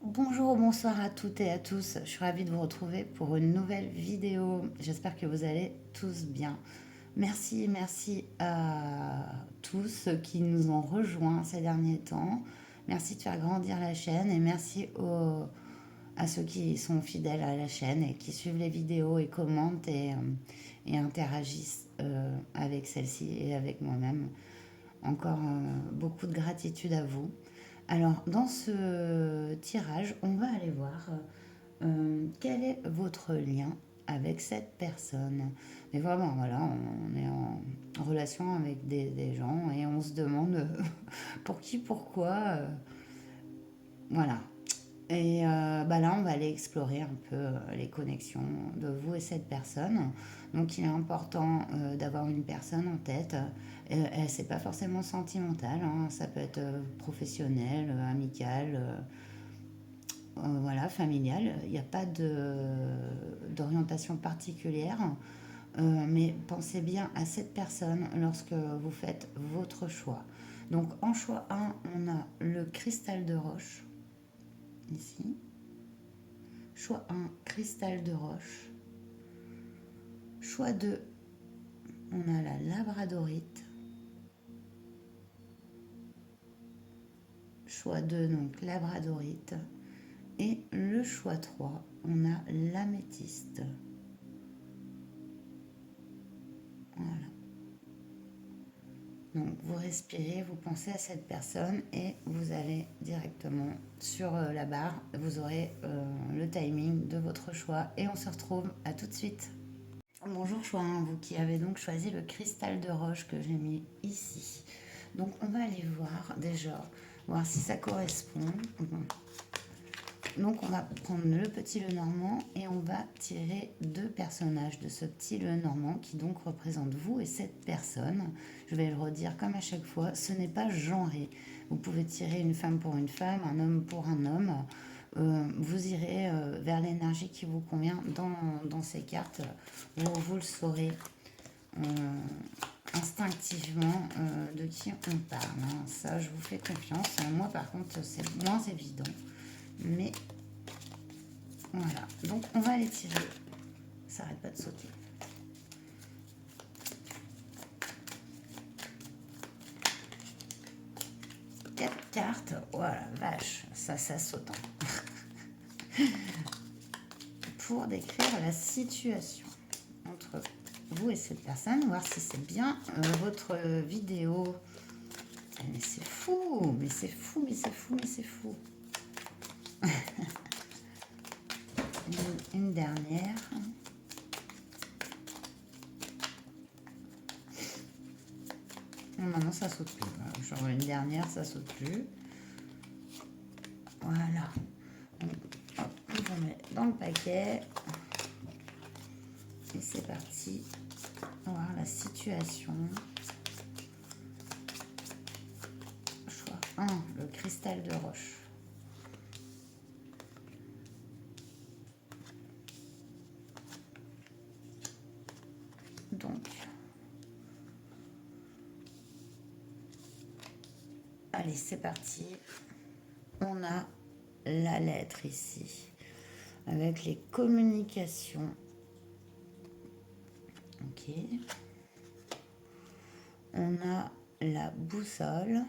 Bonjour, bonsoir à toutes et à tous. Je suis ravie de vous retrouver pour une nouvelle vidéo. J'espère que vous allez tous bien. Merci à tous ceux qui nous ont rejoints ces derniers temps. Merci de faire grandir la chaîne et à ceux qui sont fidèles à la chaîne et qui suivent les vidéos et commentent et interagissent avec celle-ci et avec moi-même. Encore beaucoup de gratitude à vous. Alors, dans ce tirage, on va aller voir quel est votre lien avec cette personne. Mais vraiment, voilà, on est en relation avec des gens et on se demande pour qui, pourquoi. Voilà. Et là, on va aller explorer un peu les connexions de vous et cette personne. Donc, il est important d'avoir une personne en tête. C'est pas forcément sentimental, hein, ça peut être professionnel, amical, voilà, familial. Il n'y a pas d'orientation particulière. Mais pensez bien à cette personne lorsque vous faites votre choix. Donc, en choix 1, on a le cristal de roche, ici. Choix 1, cristal de roche. Choix 2, on a la labradorite. Choix 2, donc labradorite. Et le choix 3, on a l'améthyste. Voilà. Donc vous respirez, vous pensez à cette personne et vous allez directement sur la barre. Vous aurez le timing de votre choix et on se retrouve à tout de suite. Bonjour choix 1, vous qui avez donc choisi le cristal de roche que j'ai mis ici. Donc on va aller voir déjà, voir si ça correspond. Donc on va prendre le petit Lenormand et on va tirer deux personnages de ce petit Lenormand qui donc représente vous et cette personne. Je vais le redire comme à chaque fois, ce n'est pas genré. Vous pouvez tirer une femme pour une femme, un homme pour un homme. Vous irez vers l'énergie qui vous convient dans ces cartes. Vous le saurez instinctivement de qui on parle. Hein. Ça, je vous fais confiance. Moi, par contre, c'est moins évident. Mais voilà. Donc, on va les tirer. Ça n'arrête pas de sauter. Quatre cartes. Voilà, vache. Ça saute. Hein. Pour décrire la situation entre vous et cette personne, voir si c'est bien votre vidéo. Mais c'est fou, mais c'est fou, mais c'est fou, mais c'est fou. Une dernière. Maintenant, ça saute plus. Genre une dernière, ça saute plus. Voilà. Donc, hop, on met dans le paquet. Et c'est parti. On va voir la situation. Choix 1, le cristal de roche. Donc, allez, c'est parti. On a la lettre ici, avec les communications. Ok. On a la boussole.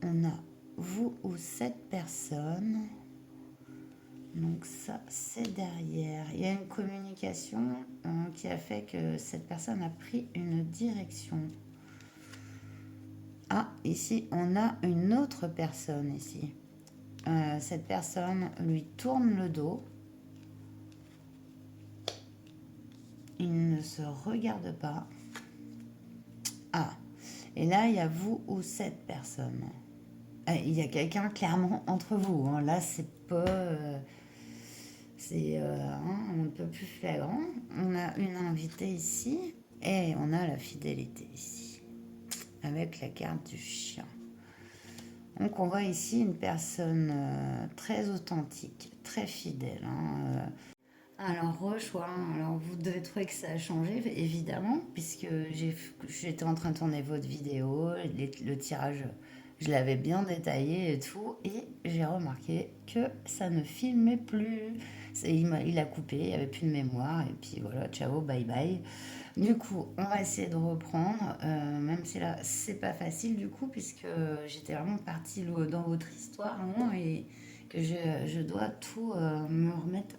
On a vous ou cette personne. Donc ça, c'est derrière. Il y a une communication qui a fait que cette personne a pris une direction. Ah, ici, on a une autre personne ici. Cette personne lui tourne le dos. Il ne se regarde pas. Ah, et là, il y a vous ou cette personne. Il y a quelqu'un clairement entre vous. Hein. Là, c'est pas... c'est un peu plus flagrant. On a une invitée ici et on a la fidélité ici, avec la carte du chien. Donc on voit ici une personne très authentique, très fidèle. Hein, Alors, re-choix, hein. Alors, vous devez trouver que ça a changé, évidemment, puisque j'étais en train de tourner votre vidéo, le tirage, je l'avais bien détaillé et tout, et j'ai remarqué que ça ne filmait plus. Il a coupé, il n'y avait plus de mémoire, et puis voilà, ciao, bye bye. Du coup, on va essayer de reprendre, même si là, c'est pas facile du coup, puisque j'étais vraiment partie dans votre histoire, hein, et que je dois tout me remettre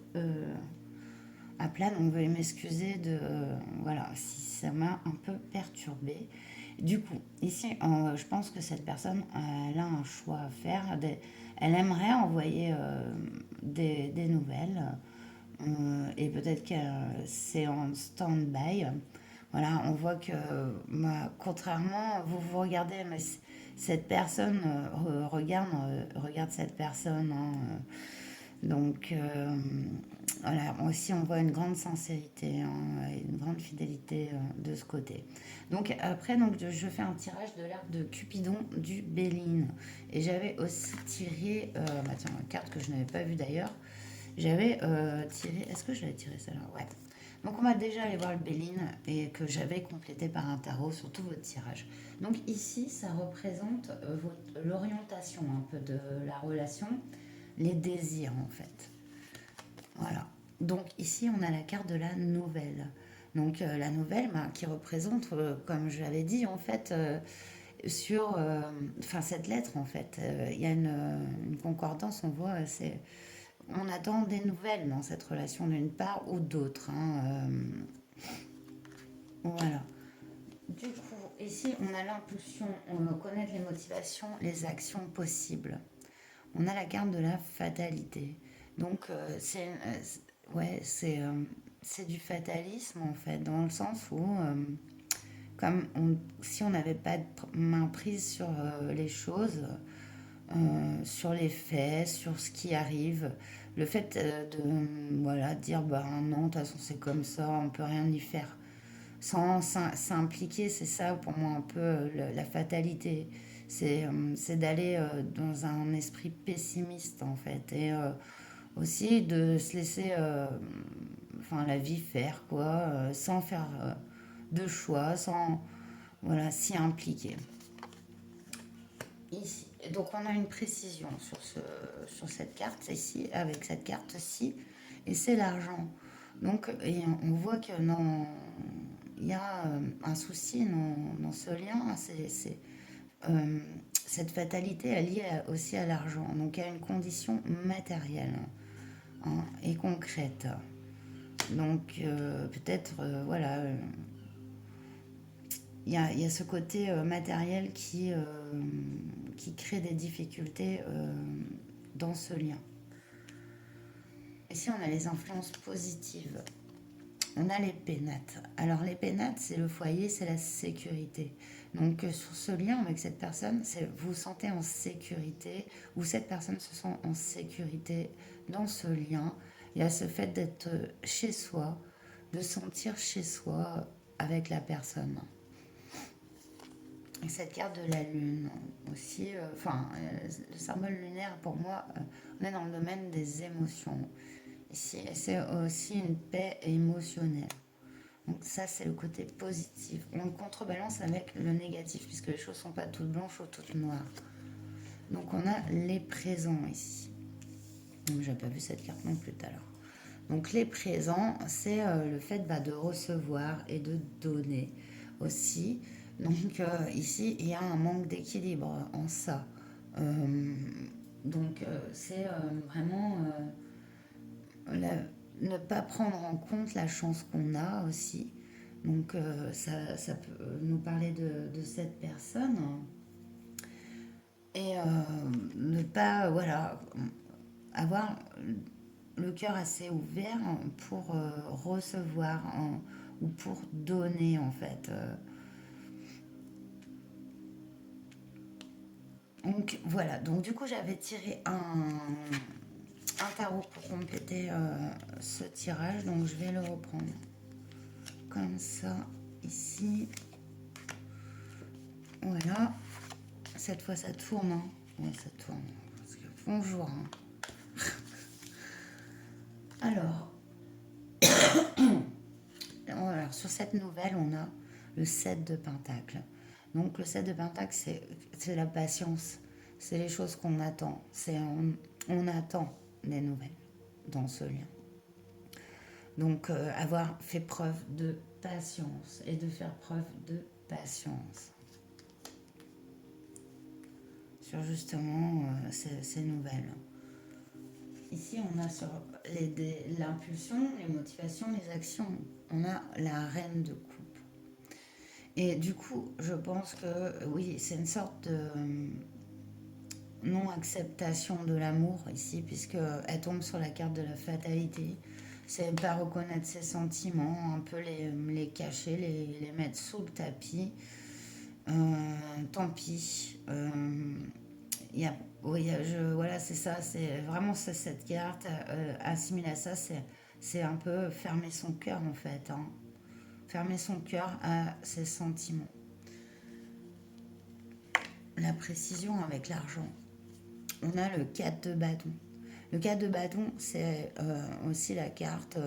à plat. Donc, veuillez m'excuser de, voilà, si ça m'a un peu perturbée. Du coup, ici, je pense que cette personne, elle a un choix à faire. Elle aimerait envoyer des nouvelles. Et peut-être que c'est en stand-by. Voilà, on voit que, bah, contrairement, vous regardez, mais cette personne regarde cette personne, hein, donc, voilà, moi aussi, on voit une grande sincérité, hein, et une grande fidélité de ce côté. Donc, après, donc, je fais un tirage de l'arc de Cupidon du Béline. Et j'avais aussi tiré, bah, tiens, une carte que je n'avais pas vue d'ailleurs. J'avais tiré, est-ce que j'avais tiré celle-là? Ouais. Donc, on va déjà aller voir le Béline et que j'avais complété par un tarot sur tout votre tirage. Donc, ici, ça représente l'orientation un peu de la relation, les désirs en fait. Voilà. Donc ici, on a la carte de la nouvelle. Donc la nouvelle, bah, qui représente, comme je l'avais dit, en fait, sur, enfin cette lettre, en fait, il y a une concordance, on voit, on attend des nouvelles dans cette relation d'une part ou d'autre, hein, voilà. Du coup, ici, on a l'impulsion, on veut connaître les motivations, les actions possibles. On a la carte de la fatalité. Donc, ouais, c'est du fatalisme en fait, dans le sens où, si on n'avait pas de main prise sur les choses, sur les faits, sur ce qui arrive, le fait de voilà, dire bah non, de toute façon c'est comme ça, on peut rien y faire. Sans s'impliquer, c'est ça pour moi un peu la fatalité. C'est d'aller dans un esprit pessimiste en fait. Et aussi de se laisser enfin, la vie faire, quoi, sans faire de choix, sans voilà, s'y impliquer. Ici. Donc on a une précision sur cette carte ici, avec cette carte-ci, et c'est l'argent. Donc et on voit que non, il y a un souci dans ce lien, euh, cette fatalité est liée aussi à l'argent, donc à une condition matérielle, hein, et concrète. Donc peut-être, voilà, il y a ce côté matériel qui crée des difficultés dans ce lien. Ici, on a les influences positives. On a les pénates. Alors, les pénates, c'est le foyer, c'est la sécurité. Donc, sur ce lien avec cette personne, vous vous sentez en sécurité, ou cette personne se sent en sécurité dans ce lien. Il y a ce fait d'être chez soi, de sentir chez soi avec la personne. Et cette carte de la lune aussi, le symbole lunaire pour moi, on est dans le domaine des émotions. Ici, c'est aussi une paix émotionnelle. Donc ça, c'est le côté positif. On le contrebalance avec le négatif, puisque les choses ne sont pas toutes blanches ou toutes noires. Donc on a les présents ici. Je n'ai pas vu cette carte non plus tout à l'heure. Donc les présents, c'est le fait de recevoir et de donner aussi. Donc ici, il y a un manque d'équilibre en ça. Euh, c'est vraiment ne pas prendre en compte la chance qu'on a aussi. Donc ça peut nous parler de cette personne. Et ne pas, voilà, avoir le cœur assez ouvert pour recevoir, ou pour donner en fait. Donc voilà, donc du coup j'avais tiré un tarot pour compléter ce tirage, donc je vais le reprendre comme ça ici. Voilà, cette fois ça tourne, hein. Ouais, ça tourne. Parce que, bonjour, hein. Alors, Alors sur cette nouvelle, on a le 7 de Pentacle. Donc le 7 de Pentacle, c'est la patience. C'est les choses qu'on attend. On attend des nouvelles dans ce lien. Donc avoir fait preuve de patience et de faire preuve de patience sur justement ces nouvelles. Ici, on a sur l'impulsion, les motivations, les actions. On a la reine de coupe. Et du coup, je pense que oui, c'est une sorte de non-acceptation de l'amour ici, puisqu'elle tombe sur la carte de la fatalité. C'est pas reconnaître ses sentiments, un peu les cacher, les mettre sous le tapis. Tant pis. Oui, voilà, c'est ça, c'est vraiment cette carte, assimile à ça, c'est un peu fermer son cœur en fait, hein. Fermer son cœur à ses sentiments. La précision avec l'argent. On a le 4 de bâton. Le 4 de bâton, c'est aussi la carte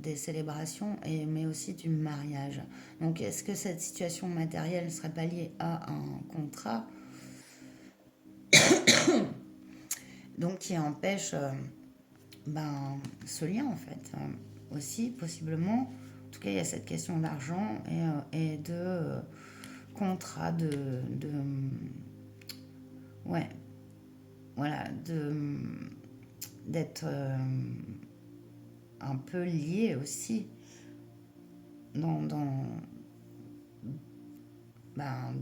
des célébrations, mais aussi du mariage. Donc, est-ce que cette situation matérielle ne serait pas liée à un contrat donc qui empêche ce lien en fait aussi possiblement. En tout cas, il y a cette question d'argent et de contrat ouais, voilà, d'être un peu lié aussi dans ben,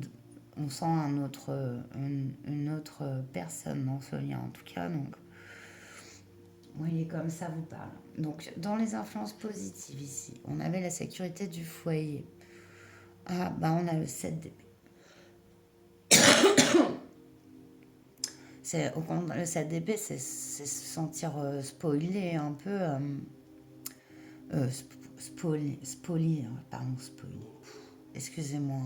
on sent une autre personne dans ce lien en tout cas. Donc vous voyez comme ça vous parle. Donc dans les influences positives ici, on avait la sécurité du foyer. Ah bah on a le 7 d'épée. Le 7 d'épée, c'est se sentir spoilé un peu. Pardon, spoilé. Excusez-moi.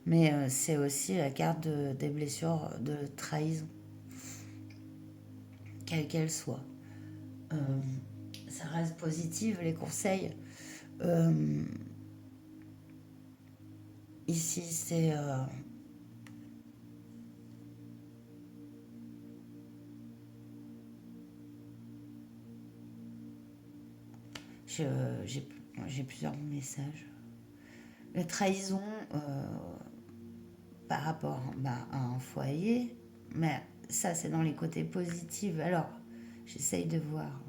Mais c'est aussi la carte des blessures de trahison, quelle qu'elle soit. Ça reste positive, les conseils. Euh, Ici, c'est j'ai plusieurs messages. La trahison par rapport à un foyer, mais ça, c'est dans les côtés positifs. Alors, j'essaye de voir.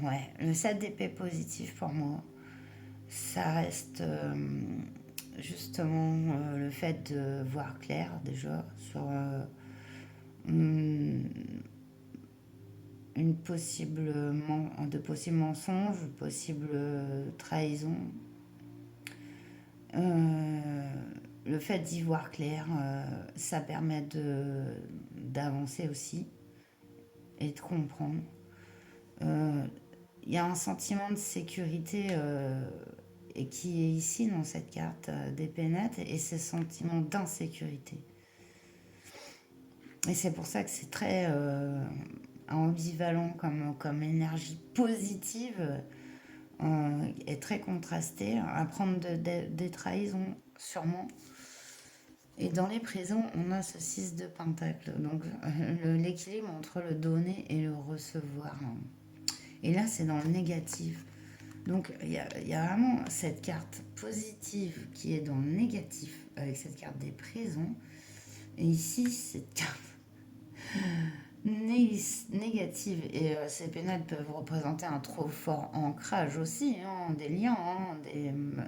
Ouais, le 7 d'épée positif pour moi, ça reste justement le fait de voir clair déjà sur une de possibles mensonges, possibles trahisons. Le fait d'y voir clair, ça permet d'avancer aussi et de comprendre. Il y a un sentiment de sécurité et qui est ici dans cette carte des pénates et ce sentiment d'insécurité. Et c'est pour ça que c'est très ambivalent comme énergie positive et très contrastée, à prendre des trahisons sûrement. Et dans les prisons, on a ce 6 de pentacle, donc l'équilibre entre le donner et le recevoir. Et là, c'est dans le négatif. Donc, il y a vraiment cette carte positive qui est dans le négatif, avec cette carte des prisons. Et ici, cette carte négative. Et ces pénales peuvent représenter un trop fort ancrage aussi, hein, des liens, hein,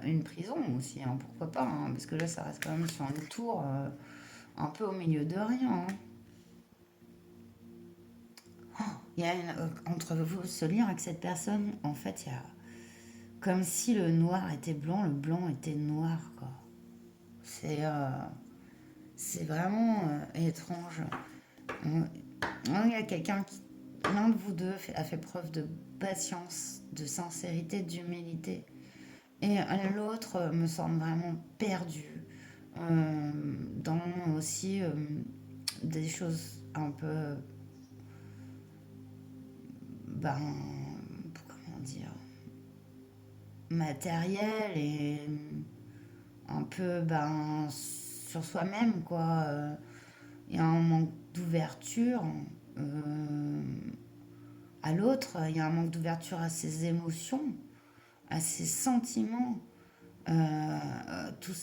une prison aussi, hein, pourquoi pas. Hein, parce que là, ça reste quand même sur une tour un peu au milieu de rien. Hein. Il y a entre vous, ce lien avec cette personne, en fait, il y a comme si le noir était blanc, le blanc était noir, quoi. C'est vraiment étrange. Il y a l'un de vous deux a fait preuve de patience, de sincérité, d'humilité. Et l'autre me semble vraiment perdu dans aussi des choses un peu, ben, comment dire, matérielles et un peu sur soi-même, quoi. Il y a un manque d'ouverture à l'autre, il y a un manque d'ouverture à ses émotions, à ses sentiments, tout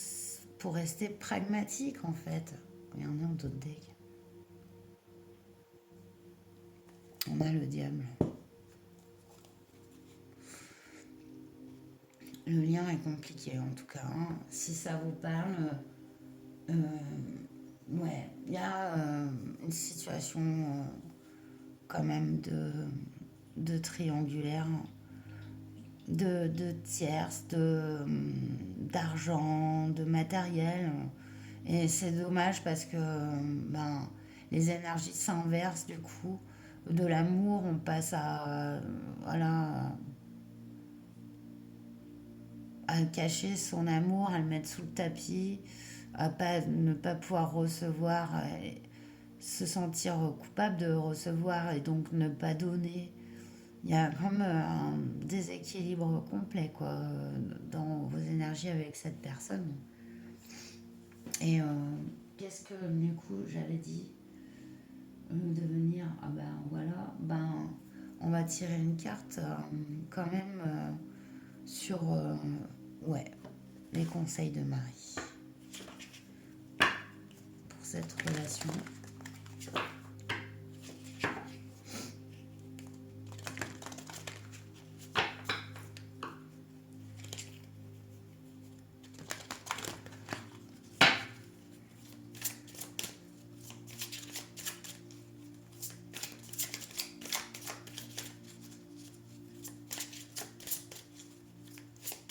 pour rester pragmatique en fait. Il y en a d'autres decks. On a le diable. Le lien est compliqué en tout cas, hein. Si ça vous parle, euh, ouais, il y a une situation quand même de triangulaire, de tierces, d'argent, de matériel. Et c'est dommage parce que les énergies s'inversent du coup. De l'amour, on passe voilà, à cacher son amour, à le mettre sous le tapis, ne pas pouvoir recevoir, se sentir coupable de recevoir et donc ne pas donner. Il y a comme un déséquilibre complet quoi, dans vos énergies avec cette personne. Et qu'est-ce que du coup j'avais dit de venir, ah ben voilà, on va tirer une carte quand même sur ouais, les conseils de Marie pour cette relation.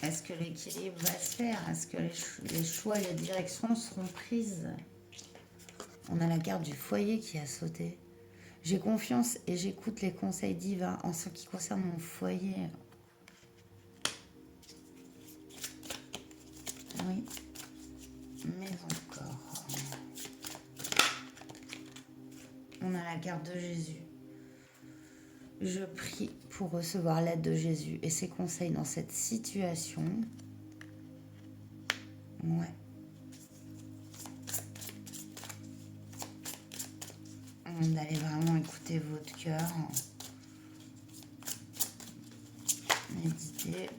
Est-ce que l'équilibre va se faire? Est-ce que les choix et les directions seront prises? On a la carte du foyer qui a sauté. J'ai confiance et j'écoute les conseils divins en ce qui concerne mon foyer. Oui, mais encore. On a la carte de Jésus. Je prie pour recevoir l'aide de Jésus et ses conseils dans cette situation. Ouais. D'aller vraiment écouter votre cœur. Méditer.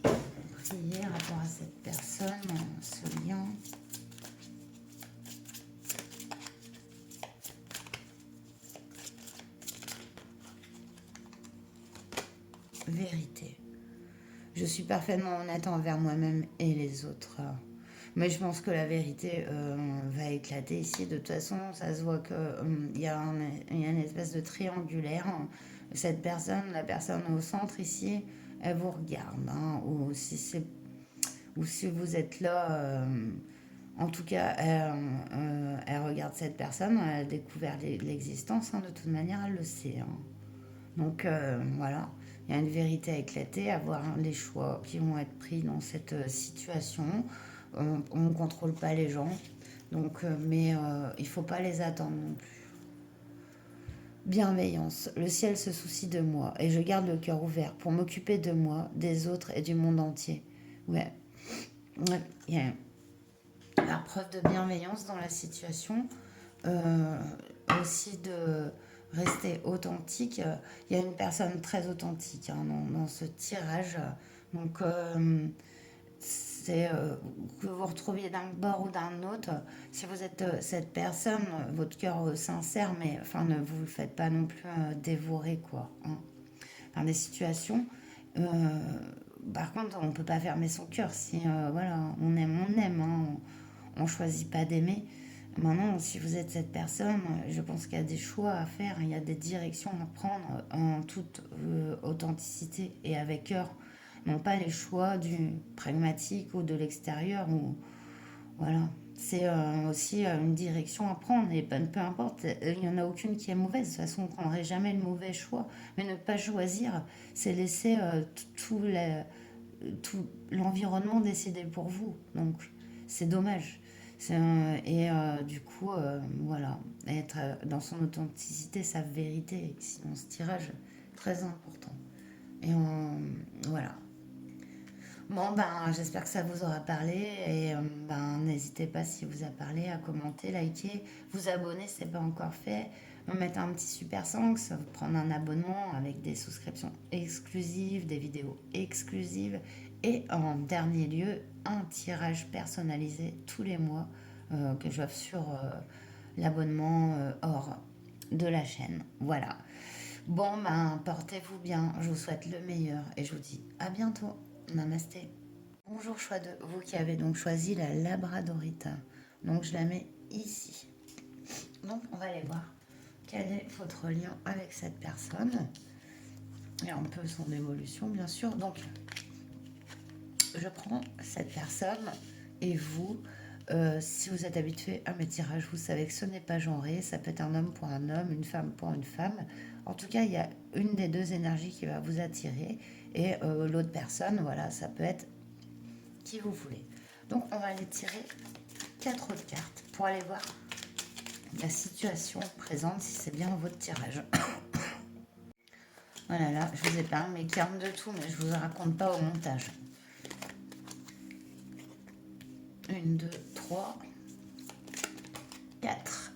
Prier rapport à cette personne, ce lien. Vérité. Je suis parfaitement honnête envers moi-même et les autres. Mais je pense que la vérité va éclater ici. De toute façon, ça se voit qu'il y a une espèce de triangulaire. Cette personne, la personne au centre ici, elle vous regarde. Hein, ou si vous êtes là, en tout cas, elle regarde cette personne. Elle a découvert l'existence. Hein, de toute manière, elle le sait. Hein. Donc voilà, il y a une vérité à éclater, à voir les choix qui vont être pris dans cette situation. On ne contrôle pas les gens, donc, mais il ne faut pas les attendre non plus. Bienveillance. Le ciel se soucie de moi et je garde le cœur ouvert pour m'occuper de moi, des autres et du monde entier. Ouais, ouais, il y a la preuve de bienveillance dans la situation. Euh, Aussi de rester authentique. Il y a une personne très authentique hein, dans ce tirage. Donc, c'est que vous retrouviez d'un bord ou d'un autre. Si vous êtes cette personne, votre cœur sincère, mais enfin, ne vous le faites pas non plus dévorer, quoi. Hein. Enfin, des situations. euh, Par contre, on ne peut pas fermer son cœur. Si voilà, on aime. Hein, on ne choisit pas d'aimer. Maintenant, si vous êtes cette personne, je pense qu'il y a des choix à faire, il y a des directions à prendre en toute authenticité et avec cœur. Non pas les choix du pragmatique ou de l'extérieur. Ou, voilà. c'est aussi une direction à prendre. Et ben, peu importe, il n'y en a aucune qui est mauvaise. De toute façon, on ne prendrait jamais le mauvais choix. Mais ne pas choisir, c'est laisser tout l'environnement décider pour vous. Donc, c'est dommage. Du coup, voilà, être dans son authenticité, sa vérité, sinon ce tirage, très important. Voilà. Bon, ben, j'espère que ça vous aura parlé et ben, n'hésitez pas si vous a parlé à commenter, liker, vous abonner si ce n'est pas encore fait, me mettre un petit super thanks, prendre un abonnement avec des souscriptions exclusives, des vidéos exclusives et en dernier lieu, un tirage personnalisé tous les mois que j'offre sur l'abonnement hors de la chaîne. Voilà. Bon, ben, portez-vous bien, je vous souhaite le meilleur et je vous dis à bientôt. Namasté. Bonjour choix de vous qui avez donc choisi la labradorite. Donc je la mets ici. Donc on va aller voir quel est votre lien avec cette personne. Et un peu son évolution bien sûr. Donc je prends cette personne et vous, si vous êtes habitué à mes tirages, vous savez que ce n'est pas genré. Ça peut être un homme pour un homme, une femme pour une femme. En tout cas, il y a une des deux énergies qui va vous attirer. Et l'autre personne, voilà, ça peut être qui vous voulez. Donc, on va aller tirer 4 autres cartes pour aller voir la situation présente, si c'est bien votre tirage. Voilà, là, je vous épargne mes cartes de tout, mais je vous raconte pas au montage. 1, 2, 3, 4.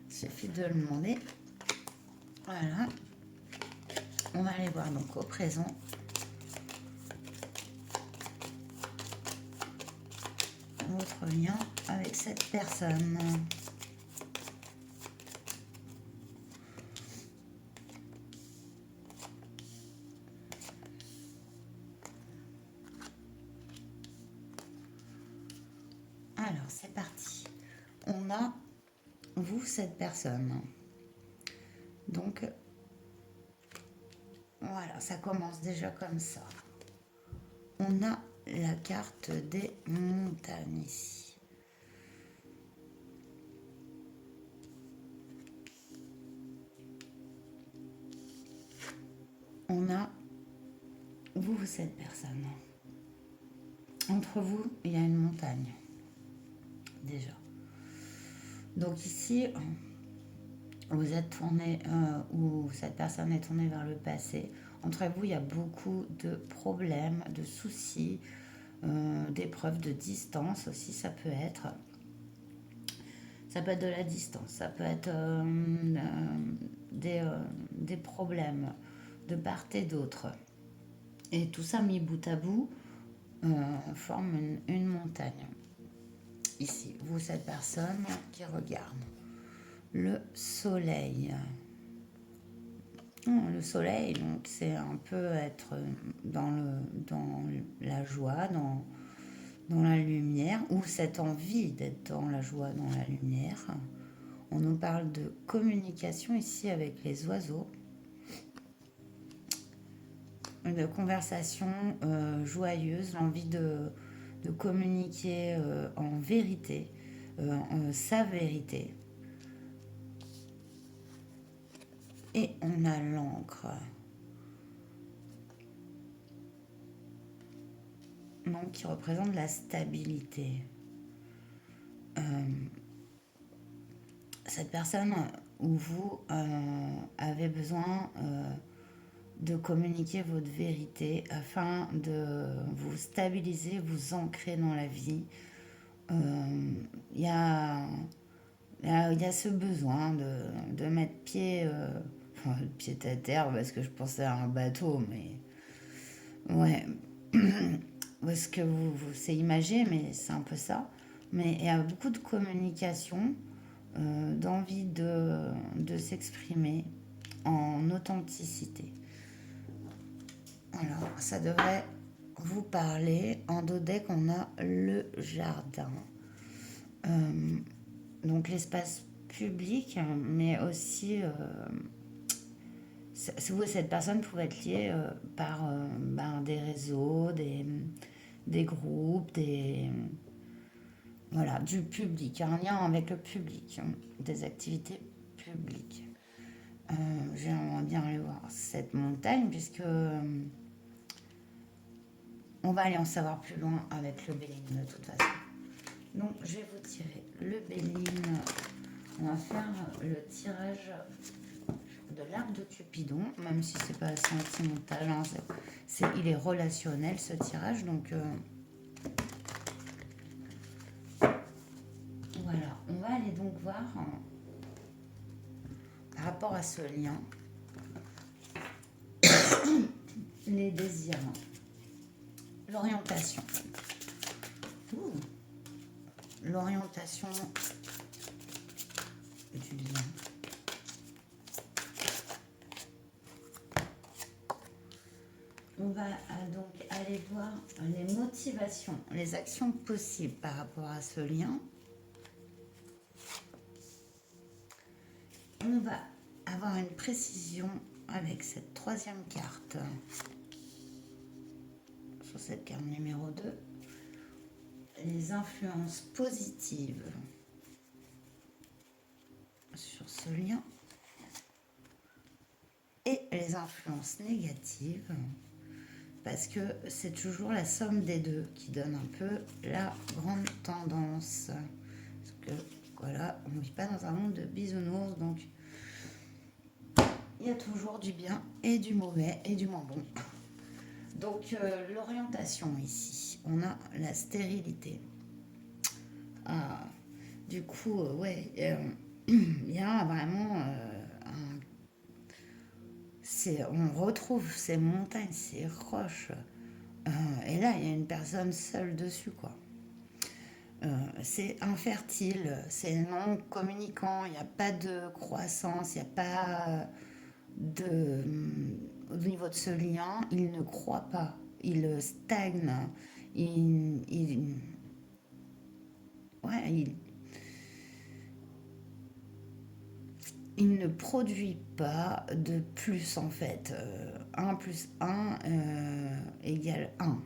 Il suffit de le demander. Voilà. On va aller voir donc au présent. Votre lien avec cette personne. Alors, c'est parti. On a vous, cette personne. Donc, voilà, ça commence déjà comme ça. On a la carte des montagnes ici. On a vous, cette personne. Entre vous, il y a une montagne. Déjà. Donc ici, vous êtes tourné, ou cette personne est tournée vers le passé. Entre vous, il y a beaucoup de problèmes, de soucis, d'épreuves de distance aussi, ça peut être. Ça peut être de la distance, ça peut être des problèmes de part et d'autre. Et tout ça mis bout à bout forme une montagne. Ici, vous, cette personne qui regarde le soleil. Le soleil, donc c'est un peu être dans la joie, dans la lumière, ou cette envie d'être dans la joie, dans la lumière. On nous parle de communication ici avec les oiseaux, de conversation joyeuse, l'envie de communiquer en vérité, sa vérité. Et on a l'encre. Donc, qui représente la stabilité. Cette personne où vous avez besoin de communiquer votre vérité afin de vous stabiliser, vous ancrer dans la vie. Il y a ce besoin de mettre pied à terre, parce que je pensais à un bateau, mais ouais, parce que c'est imagé, mais c'est un peu ça. Mais il y a beaucoup de communication, d'envie de s'exprimer en authenticité. Alors, ça devrait vous parler. En dos deck, on a le jardin. Donc l'espace public, mais aussi cette personne pouvait être liée par des réseaux, des groupes, Voilà, du public, un lien avec le public, hein, des activités publiques. J'aimerais bien aller voir cette montagne puisque on va aller en savoir plus loin avec le Béline de toute façon. Donc je vais vous tirer le Béline. On va faire le tirage de l'arc de Cupidon, même si c'est pas sentimental, hein, il est relationnel ce tirage, donc voilà. On va aller donc voir par rapport à ce lien les désirs, l'orientation. L'orientation du lien. On va donc aller voir les motivations, les actions possibles par rapport à ce lien. On va avoir une précision avec cette troisième carte, sur cette carte numéro 2, les influences positives sur ce lien et les influences négatives, parce que c'est toujours la somme des deux qui donne un peu la grande tendance. Parce que voilà, on ne vit pas dans un monde de bisounours, donc il y a toujours du bien et du mauvais et du moins bon. Donc l'orientation ici, on a la stérilité. Ah, du coup, ouais, il y a vraiment on retrouve ces montagnes, ces roches, et là il y a une personne seule dessus, quoi. C'est infertile, c'est non communicant, il n'y a pas de croissance, il n'y a pas de... Au niveau de ce lien, il ne croit pas, il stagne, ouais, il ne produit pas de plus en fait. 1 plus 1 égale 1.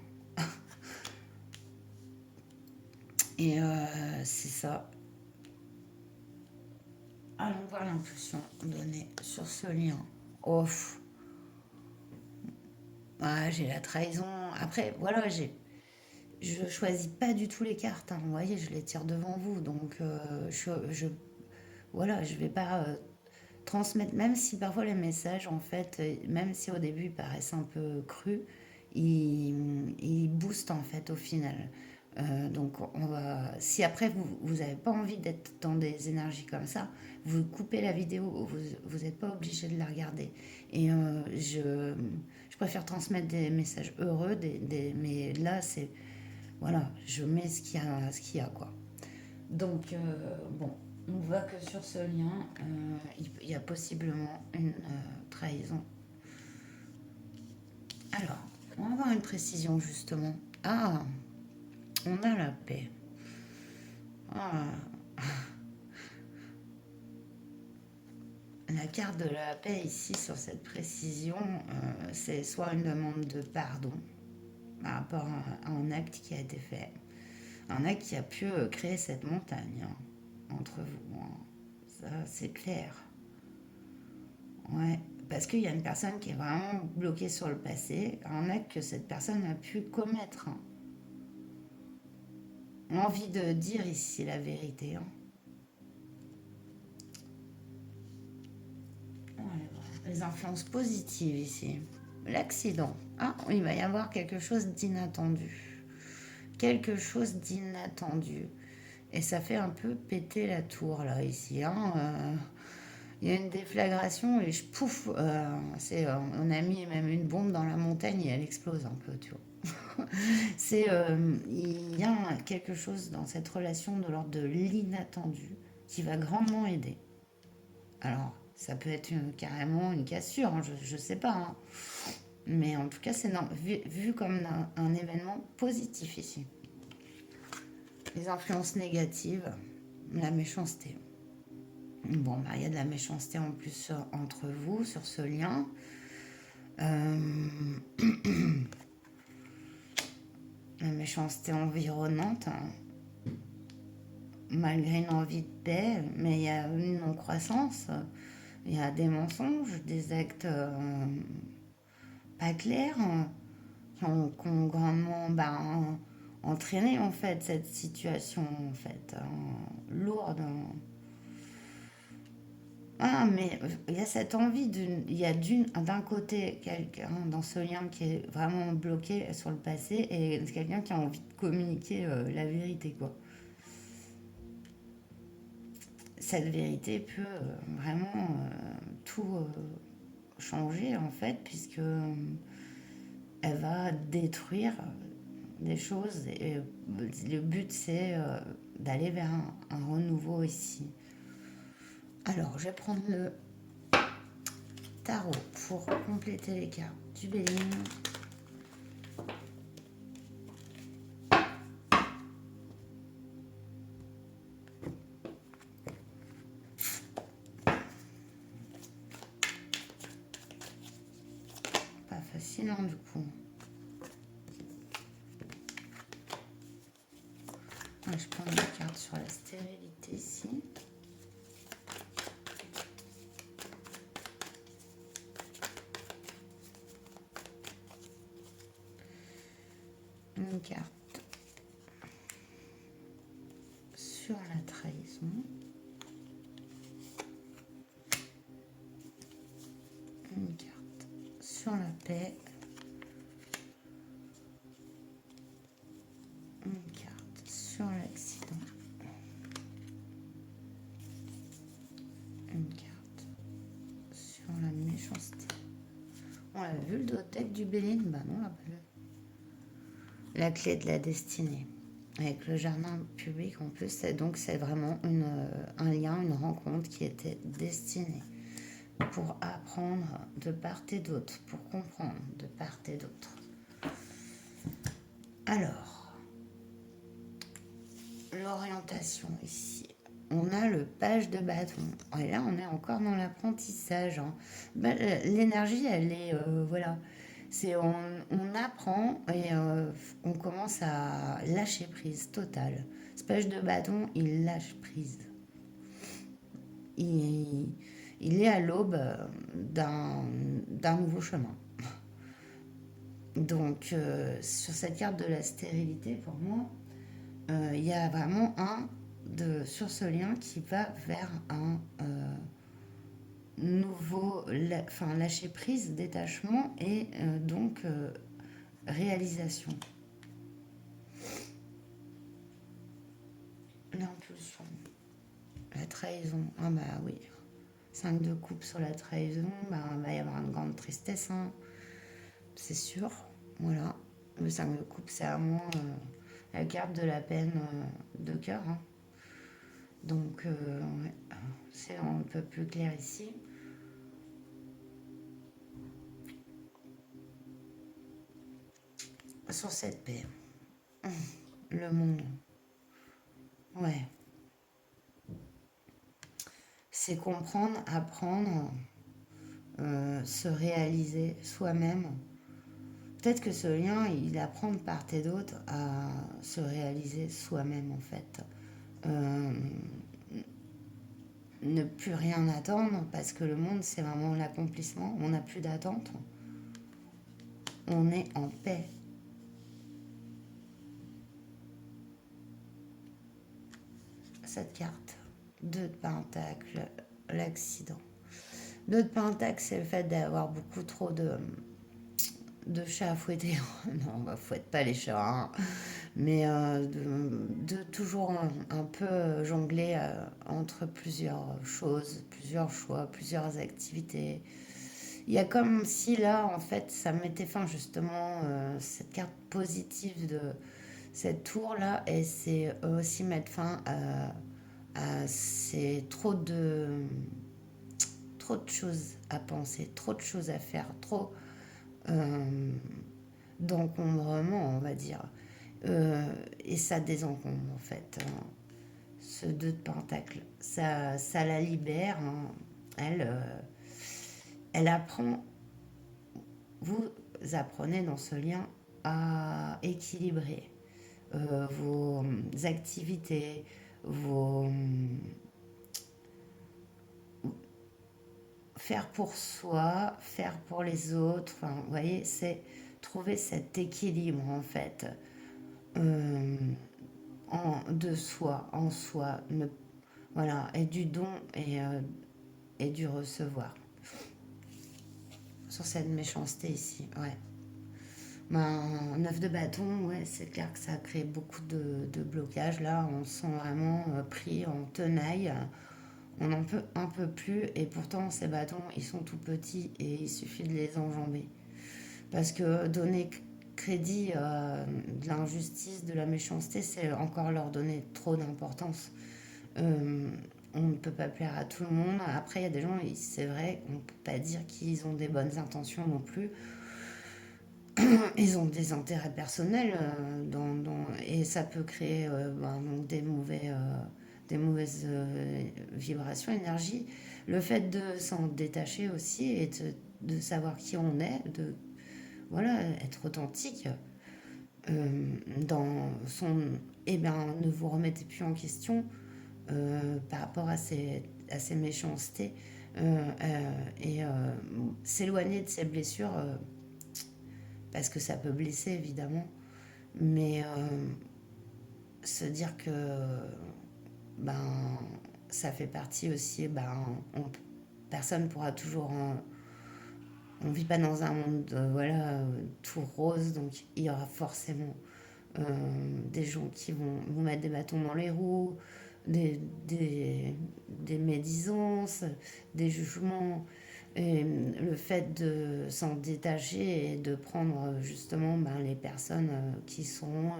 Et c'est ça. Allons voir l'impulsion donnée sur ce lien. Off. Ah, j'ai la trahison. Après, voilà, je choisis pas du tout les cartes, hein. Vous voyez, je les tire devant vous. Donc, voilà, je vais pas transmettre, même si parfois les messages, en fait, même si au début ils paraissent un peu crus, ils boostent en fait au final. Donc on va, si après vous n'avez pas envie d'être dans des énergies comme ça, vous coupez la vidéo, vous n'êtes pas obligé de la regarder. Et je préfère transmettre des messages heureux, mais là c'est, voilà, je mets ce qu'il y a quoi. Donc bon, on voit que sur ce lien, il y a possiblement une trahison. Alors, on va avoir une précision justement. Ah, on a la paix. Ah. La carte de la paix ici sur cette précision, c'est soit une demande de pardon par rapport à un acte qui a été fait, un acte qui a pu créer cette montagne, hein, entre vous, hein. Ça, c'est clair. Ouais, parce qu'il y a une personne qui est vraiment bloquée sur le passé, un acte que cette personne a pu commettre, hein. Envie de dire ici la vérité, hein. Les influences positives ici. L'accident. Ah, il va y avoir quelque chose d'inattendu. Quelque chose d'inattendu. Et ça fait un peu péter la tour, là, ici, hein. Il y a une déflagration et pouf, on a mis même une bombe dans la montagne et elle explose un peu, tu vois. Il y a quelque chose dans cette relation de l'ordre de l'inattendu qui va grandement aider. Alors, ça peut être carrément une cassure, hein, je ne sais pas, hein. Mais en tout cas, c'est vu comme un événement positif ici. Les influences négatives, la méchanceté. Bon, bah, il y a de la méchanceté en plus entre vous sur ce lien. La méchanceté environnante, hein. malgré une envie de paix, mais il y a une non-croissance, il y a des mensonges, des actes pas clairs qui ont grandement entraîné en fait cette situation en fait lourde. Ah, mais il y a cette envie il y a d'un côté quelqu'un dans ce lien qui est vraiment bloqué sur le passé et quelqu'un qui a envie de communiquer la vérité quoi. Cette vérité peut vraiment tout changer en fait puisque elle va détruire des choses et le but c'est d'aller vers un renouveau ici. Alors je vais prendre le tarot pour compléter les cartes du Béline. Pas facile hein, du coup. Je prends une carte sur la stérilité ici. Une carte sur la trahison. Une carte sur la paix. Une carte sur l'accident. Une carte sur la méchanceté. On l'a vu le deck du Béline? Bah non, on l'a pas vu. La clé de la destinée. Avec le jardin public en plus, donc c'est vraiment un lien, une rencontre qui était destinée pour apprendre de part et d'autre, pour comprendre de part et d'autre. Alors, l'orientation ici. On a le page de bâton. Et là, on est encore dans l'apprentissage. Hein. L'énergie, elle est... voilà. On apprend et on commence à lâcher prise totale. Ce page de bâton, il lâche prise. Il, il est à l'aube d'un nouveau chemin. Donc, sur cette carte de la stérilité, pour moi, il y a vraiment sur ce lien qui va vers un nouveau, lâcher prise, détachement et donc réalisation. L'impulsion, la trahison, ah bah oui, 5 de coupe sur la trahison, bah, va y avoir une grande tristesse, hein. C'est sûr, voilà. Le 5 de coupe, c'est vraiment la carte de la peine de cœur, hein. Donc, ouais, c'est un peu plus clair ici. Sur cette paix, le monde, ouais, c'est comprendre, apprendre, se réaliser soi-même. Peut-être que ce lien, il apprend de part et d'autre à se réaliser soi-même en fait. Euh, ne plus rien attendre parce que le monde c'est vraiment l'accomplissement. On n'a plus d'attente. On est en paix. Cette carte, 2 de Pentacle, l'accident. 2 de Pentacle, c'est le fait d'avoir beaucoup trop de chats à fouetter. Non, on ne fouette pas les chats, hein. Mais de toujours un peu jongler entre plusieurs choses, plusieurs choix, plusieurs activités. Il y a comme si là, en fait, ça mettait fin justement, cette carte positive de cette tour-là, et c'est aussi mettre fin à trop de choses à penser, trop de choses à faire, trop euh, d'encombrement, on va dire. Et ça désencombre en fait, hein. Ce 2 de Pentacle, ça la libère, hein. Elle apprend, vous apprenez dans ce lien à équilibrer vos activités, vos, faire pour soi, faire pour les autres. Enfin, vous voyez, c'est trouver cet équilibre en fait euh, de soi, en soi, voilà, et du don et du recevoir. Sur cette méchanceté ici, ouais. Ben, 9 de bâton, ouais, c'est clair que ça a créé beaucoup de blocages. Là, on se sent vraiment pris en tenaille. On n'en peut un peu plus. Et pourtant, ces bâtons, ils sont tout petits et il suffit de les enjamber. Parce que donner crédit de l'injustice, de la méchanceté, c'est encore leur donner trop d'importance. Euh, on ne peut pas plaire à tout le monde. Après, il y a des gens, c'est vrai, on ne peut pas dire qu'ils ont des bonnes intentions non plus. Ils ont des intérêts personnels et ça peut créer donc des mauvaises vibrations, énergie. Le fait de s'en détacher aussi et de savoir qui on est, de voilà, être authentique dans son... Eh bien, ne vous remettez plus en question par rapport à ces méchancetés et s'éloigner de ces blessures parce que ça peut blesser évidemment, mais se dire que ben ça fait partie aussi, personne ne pourra toujours on vit pas dans un monde voilà tout rose, donc il y aura forcément euh, des gens qui vont vous mettre des bâtons dans les roues, des médisances, des jugements. Et le fait de s'en détacher et de prendre justement les personnes qui seront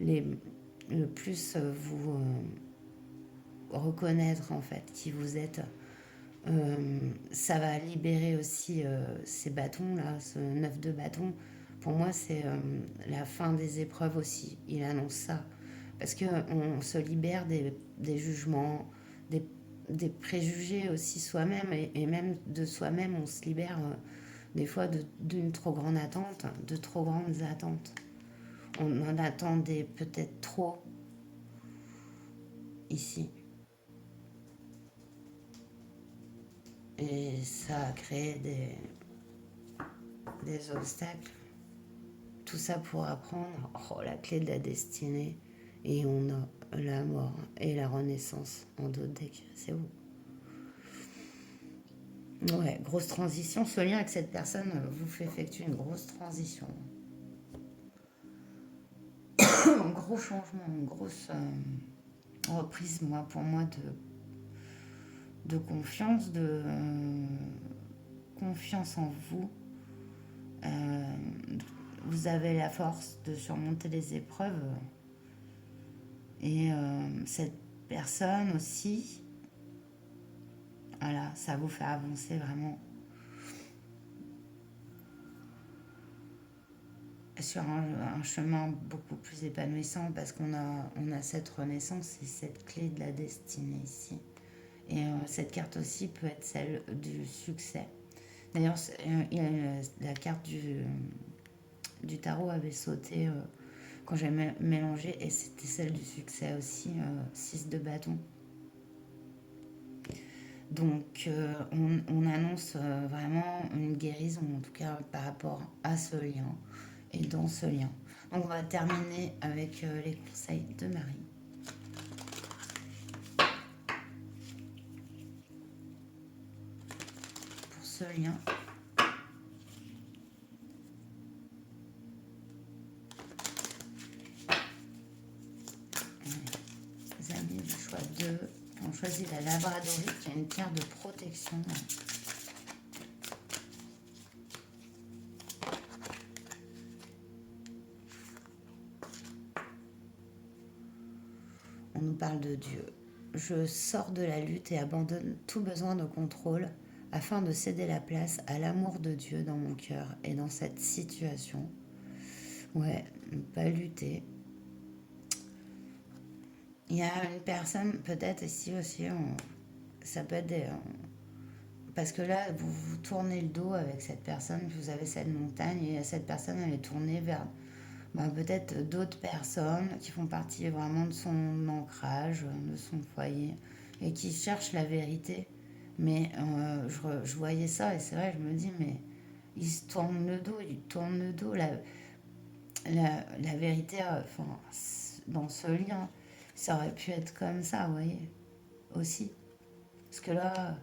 les, le plus vous reconnaître en fait qui vous êtes, ça va libérer aussi ces bâtons là, ce 9 de bâton. Pour moi, c'est la fin des épreuves aussi. Il annonce ça. Parce qu'on se libère des jugements, des, des préjugés aussi soi-même, et même de soi-même, on se libère des fois d'une trop grande attente, de trop grandes attentes. On en attendait peut-être trop ici. Et ça a créé des obstacles. Tout ça pour apprendre la clé de la destinée. Et on a la mort et la renaissance en d'autres decks. C'est où? Ouais, grosse transition. Ce lien avec cette personne vous fait effectuer une grosse transition. Un gros changement, une grosse reprise, pour moi, de confiance, de confiance en vous. Euh, vous avez la force de surmonter les épreuves. Et cette personne aussi, voilà, ça vous fait avancer vraiment sur un chemin beaucoup plus épanouissant parce on a cette renaissance et cette clé de la destinée ici. Et cette carte aussi peut être celle du succès. D'ailleurs, la carte du tarot avait sauté quand j'ai mélangé et c'était celle du succès aussi, 6 de bâton. Donc on annonce vraiment une guérison, en tout cas par rapport à ce lien et dans ce lien. Donc on va terminer avec les conseils de Marie. Pour ce lien. Les amis du choix 2. On choisit la labradorite qui a une pierre de protection. On nous parle de Dieu. Je sors de la lutte et abandonne tout besoin de contrôle afin de céder la place à l'amour de Dieu dans mon cœur et dans cette situation. Ouais, pas lutter. Il y a une personne, peut-être ici aussi, ça peut être parce que là, vous tournez le dos avec cette personne, vous avez cette montagne et cette personne, elle est tournée ben, peut-être d'autres personnes qui font partie vraiment de son ancrage, de son foyer, et qui cherchent la vérité. Mais je voyais ça, et c'est vrai, je me dis, mais il se tourne le dos, il tourne le dos. La vérité, enfin, dans ce lien, ça aurait pu être comme ça, vous voyez, aussi. Parce que là,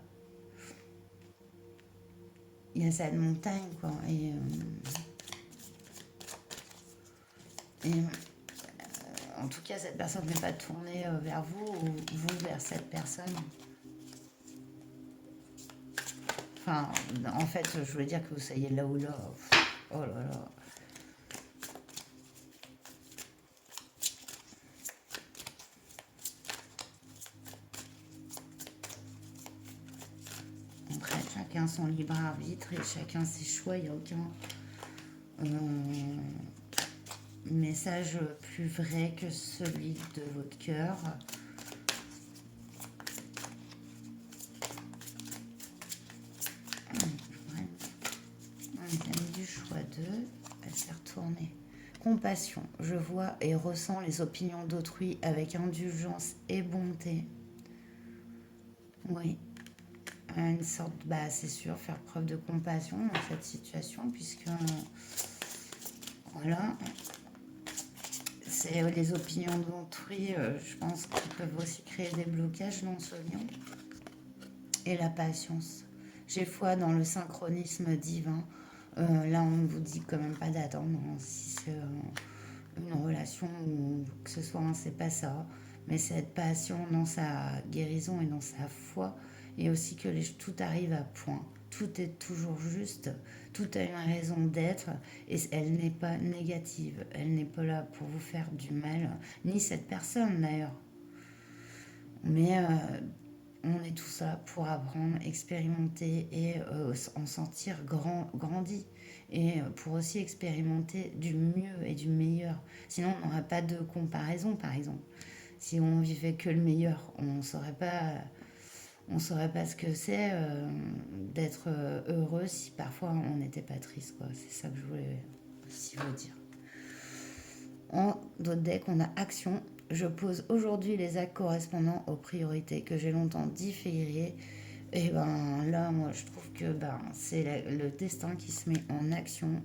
il y a cette montagne, quoi. Et en tout cas, cette personne n'est pas tournée vers vous ou vous vers cette personne. Enfin, en fait, je voulais dire que vous soyez là ou là. Oh là là. Après, chacun son libre arbitre et chacun ses choix. Il n'y a aucun message plus vrai que celui de votre cœur. On a mis du choix 2. Elle s'est retournée. Compassion. Je vois et ressens les opinions d'autrui avec indulgence et bonté. Oui. Une sorte, bah c'est sûr, faire preuve de compassion dans cette situation, puisque voilà, c'est les opinions d'autrui, je pense qu'ils peuvent aussi créer des blocages dans ce lien. Et la patience. J'ai foi dans le synchronisme divin. Là, on ne vous dit quand même pas d'attendre, hein, si c'est une relation ou que ce soit, hein, c'est pas ça. Mais c'est être patient dans sa guérison et dans sa foi. Et aussi que tout arrive à point. Tout est toujours juste. Tout a une raison d'être. Et elle n'est pas négative. Elle n'est pas là pour vous faire du mal. Ni cette personne d'ailleurs. Mais on est tous là pour apprendre, expérimenter et en sentir grandi. Et pour aussi expérimenter du mieux et du meilleur. Sinon, on n'aurait pas de comparaison, par exemple. Si on vivait que le meilleur, on saurait pas ce que c'est d'être heureux si parfois on n'était pas triste, quoi. C'est ça que je voulais aussi vous dire. En d'autres decks, on a action. Je pose aujourd'hui les actes correspondant aux priorités que j'ai longtemps différées. Et ben là, moi, je trouve que c'est le destin qui se met en action.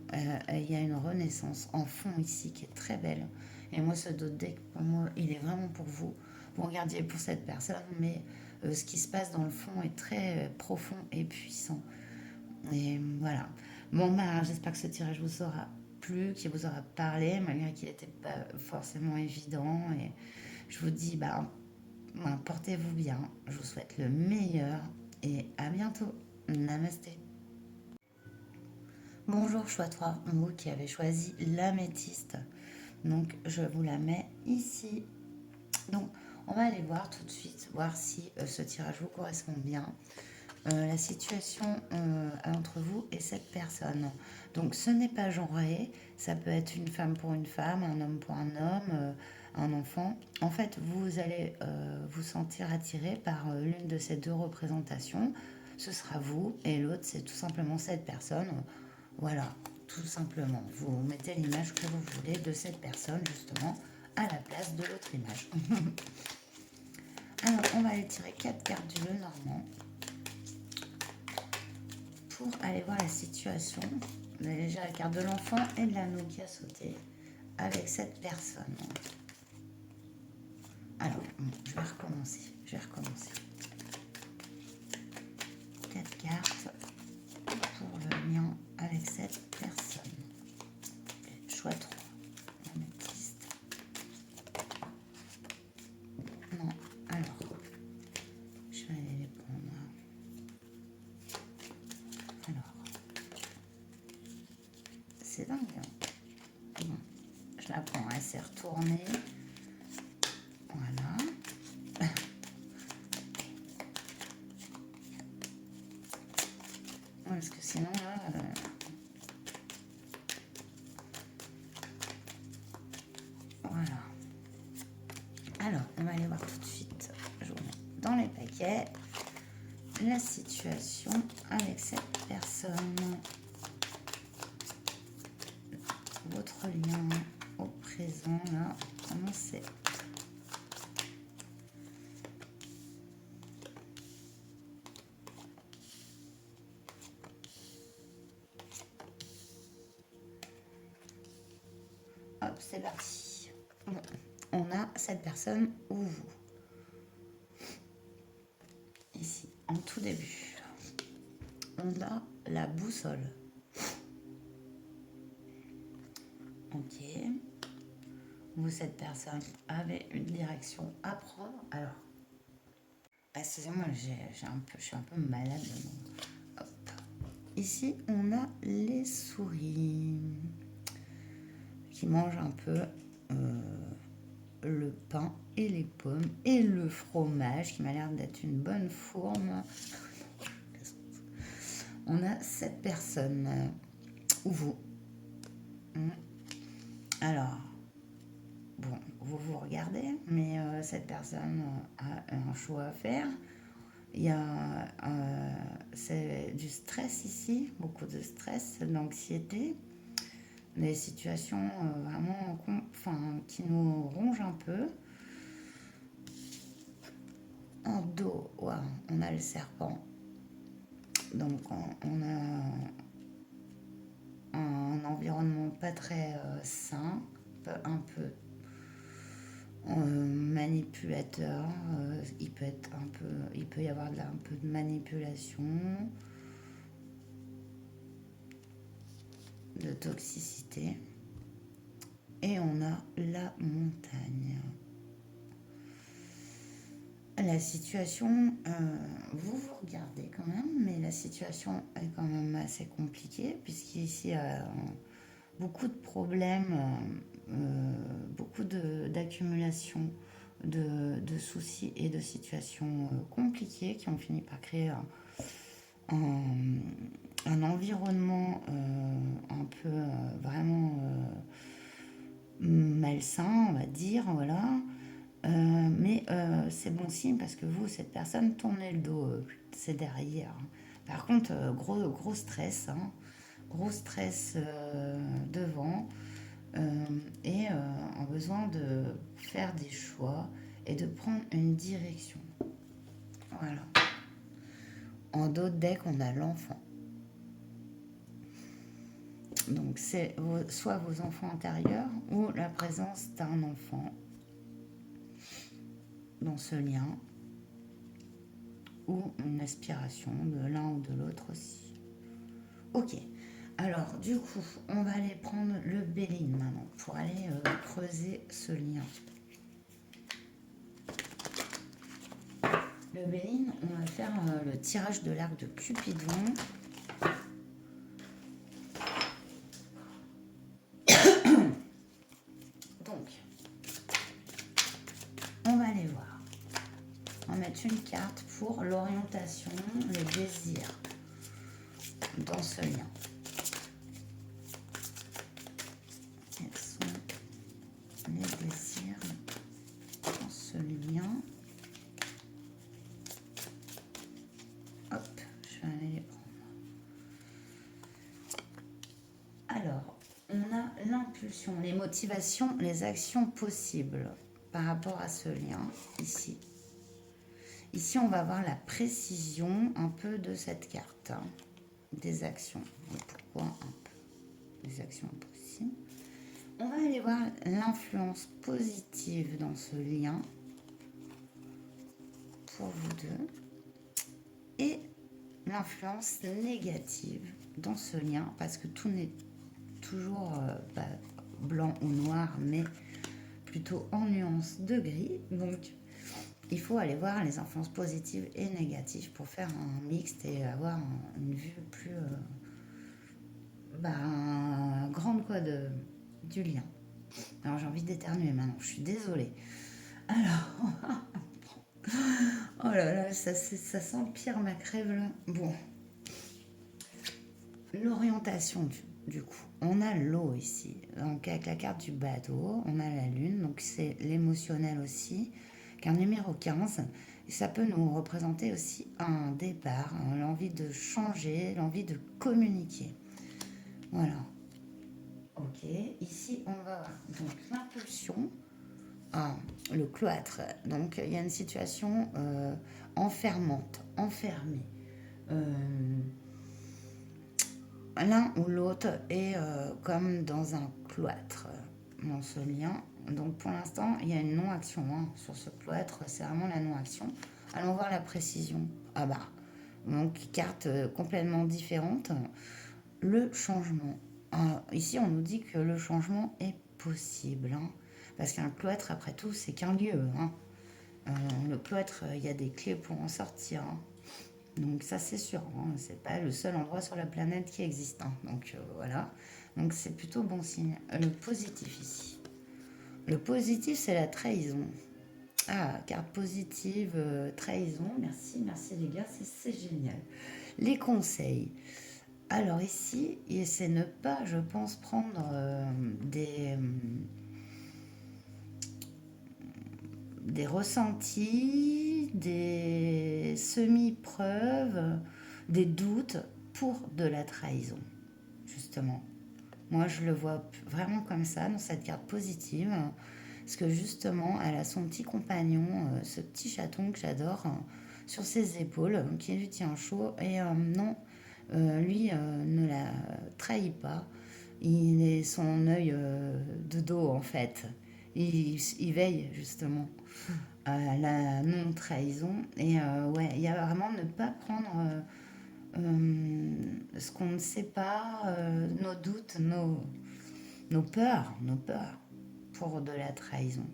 Il y a une renaissance en fond ici qui est très belle. Et moi, ce d'autres deck, pour moi, il est vraiment pour vous. Vous regardiez pour cette personne, mais ce qui se passe dans le fond est très profond et puissant. Et voilà. Bon, bah, j'espère que ce tirage vous aura plu, qu'il vous aura parlé, malgré qu'il n'était pas forcément évident. Et je vous dis, portez-vous bien. Je vous souhaite le meilleur et à bientôt. Namasté. Bonjour, choix 3, vous qui avez choisi l'améthyste. Donc, je vous la mets ici. Donc, on va aller voir tout de suite, voir si ce tirage vous correspond bien. La situation entre vous et cette personne. Donc ce n'est pas genré, ça peut être une femme pour une femme, un homme pour un homme, un enfant. En fait, vous allez vous sentir attiré par l'une de ces deux représentations. Ce sera vous et l'autre, c'est tout simplement cette personne. Voilà, tout simplement. Vous mettez l'image que vous voulez de cette personne, justement, à la place de l'autre image. Alors, on va aller tirer 4 cartes du Lenormand pour aller voir la situation. On a déjà la carte de l'enfant et de l'anneau qui a sauté avec cette personne. Alors, je vais recommencer. 4 cartes pour le lien avec cette personne. Choix 3. Améthyste. Non, alors, je vais aller les prendre. Alors, c'est dingue. Hein. Bon, je la prends, elle s'est retournée. Voilà. Parce que sinon, là... Voilà. Alors, on va aller voir tout de suite. Je vous mets dans les paquets la situation avec cette personne. Votre lien présent là? Comment c'est? Hop, c'est parti. Bon, on a cette personne ou vous. Ici, en tout début, on a la boussole. Ok. Vous, cette personne, avait une direction à prendre. Alors, excusez-moi, je suis un peu malade. Hop. Ici, on a les souris qui mangent un peu le pain et les pommes et le fromage qui m'a l'air d'être une bonne forme. On a cette personne ou vous. Alors, bon, vous regardez, mais cette personne a un choix à faire. Il y a c'est du stress ici, beaucoup de stress, de l'anxiété, des situations vraiment qui nous rongent un peu. En dos, ouais, on a le serpent. Donc on a un environnement pas très sain, un peu manipulateur. Il peut être un peu, il peut y avoir un peu de manipulation, de toxicité. Et on a la montagne. La situation, vous regardez quand même, mais la situation est quand même assez compliquée, puisqu'ici, beaucoup de problèmes, beaucoup d'accumulation de soucis et de situations compliquées qui ont fini par créer un environnement un peu vraiment malsain, on va dire, voilà. Mais c'est bon signe parce que vous, cette personne, tournez le dos, c'est derrière. Par contre, gros stress, hein, gros stress devant et en besoin de faire des choix et de prendre une direction. Voilà. En dos de deck, on a l'enfant. Donc c'est soit vos enfants intérieurs ou la présence d'un enfant dans ce lien, ou une aspiration de l'un ou de l'autre aussi. Ok, alors du coup, on va aller prendre le Béline maintenant pour aller creuser ce lien. Le Béline, on va faire le tirage de l'arc de Cupidon. Donc, on va aller voir. On va mettre une carte pour l'orientation, les désirs dans ce lien. Quels sont les désirs dans ce lien? Hop, je vais aller les prendre. Alors, on a l'impulsion, les motivations, les actions possibles par rapport à ce lien ici. Ici, on va voir la précision un peu de cette carte, hein, des actions. Et pourquoi un peu des actions possibles? On va aller voir l'influence positive dans ce lien pour vous deux et l'influence négative dans ce lien, parce que tout n'est toujours blanc ou noir, mais plutôt en nuance de gris. Donc, il faut aller voir les influences positives et négatives pour faire un mixte et avoir une vue plus grande quoi du lien. Alors, j'ai envie d'éternuer maintenant, je suis désolée. Alors, oh là là, ça s'empire ma crève là. Bon, l'orientation du coup, on a l'eau ici, donc avec la carte du bateau, on a la lune, donc c'est l'émotionnel aussi, qu'un numéro 15, et ça peut nous représenter aussi un départ, l'envie de changer, l'envie de communiquer. Voilà. Ok, ici on va voir donc l'impulsion, le cloître. Donc il y a une situation enfermante, enfermée. Euh, L'un ou l'autre est comme dans un cloître dans ce lien. Donc pour l'instant, il y a une non-action sur ce cloître, c'est vraiment la non-action. Allons voir la précision. Ah bah, donc carte complètement différente. Le changement. Ici, on nous dit que le changement est possible. Parce qu'un cloître, après tout, c'est qu'un lieu. Le cloître, il y a des clés pour en sortir. Donc ça c'est sûr, c'est pas le seul endroit sur la planète qui existe. Donc voilà, donc c'est plutôt bon signe. Le positif ici. Le positif c'est la trahison. Ah, carte positive, trahison, merci, merci les gars, c'est génial. Les conseils. Alors ici, c'est ne pas, je pense, prendre des ressentis, des semi-preuves, des doutes pour de la trahison, justement. Moi, je le vois vraiment comme ça, dans cette carte positive, parce que justement, elle a son petit compagnon, ce petit chaton que j'adore, sur ses épaules, qui lui tient chaud, et non, lui ne la trahit pas. Il est son œil de dos, en fait. Il veille, justement à la non-trahison. Et ouais, il y a vraiment ne pas prendre ce qu'on ne sait pas, nos doutes, nos peurs pour de la trahison.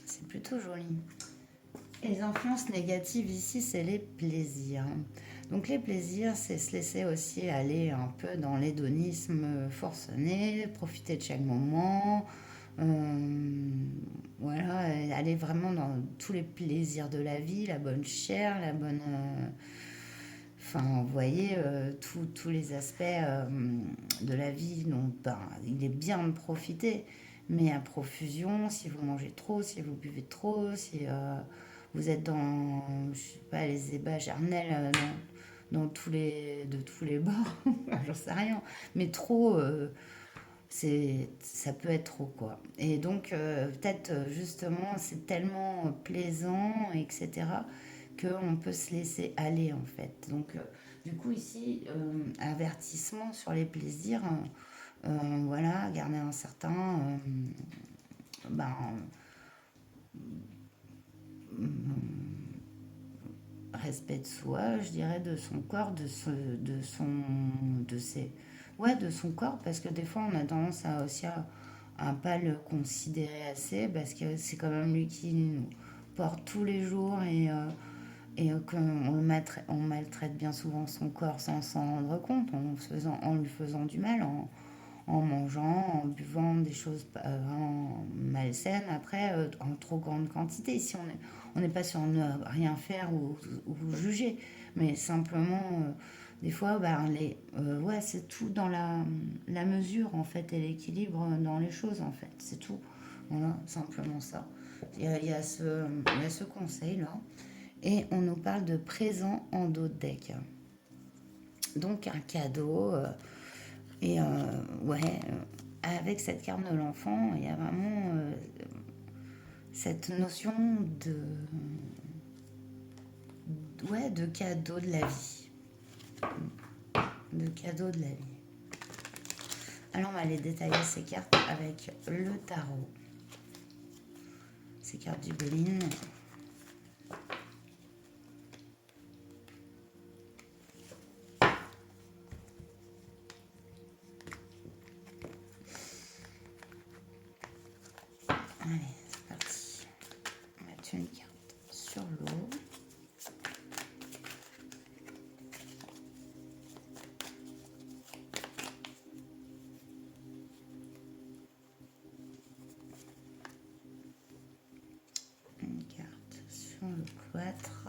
C'est plutôt joli. Et les influences négatives ici, c'est les plaisirs. Donc les plaisirs, c'est se laisser aussi aller un peu dans l'hédonisme forcené, profiter de chaque moment, voilà, aller vraiment dans tous les plaisirs de la vie, la bonne chair, la bonne... Enfin, vous voyez, tous les aspects de la vie, donc ben, il est bien de profiter, mais à profusion, si vous mangez trop, si vous buvez trop, si vous êtes dans, je sais pas, les ébats charnels dans de tous les bords, j'en sais rien, mais trop, ça peut être trop, quoi. Et donc, peut-être, justement, c'est tellement plaisant, etc., qu'on peut se laisser aller, en fait. Donc, du coup, ici, avertissement sur les plaisirs, voilà, garder un certain ben, respect de soi, je dirais, de son corps, de ses, ouais, de son corps, parce que des fois, on a tendance à aussi à pas le considérer assez, parce que c'est quand même lui qui nous porte tous les jours et qu'on on maltraite bien souvent son corps sans s'en rendre compte, en lui faisant du mal, en mangeant, en buvant des choses vraiment malsaines, après, en trop grande quantité. Si on n'est pas sur ne rien faire ou juger, mais simplement, des fois, ben, ouais, c'est tout dans la mesure, en fait, et l'équilibre dans les choses, en fait, c'est tout. Voilà, simplement ça. Il y a ce conseil-là. Et on nous parle de présent en dos de deck. Donc un cadeau. Et ouais, avec cette carte de l'enfant, il y a vraiment cette notion ouais, de cadeau de la vie. De cadeau de la vie. Alors on va aller détailler ces cartes avec le tarot. Ces cartes du Béline. Allez, c'est parti. On va mettre une carte sur l'eau. Une carte sur le cloître.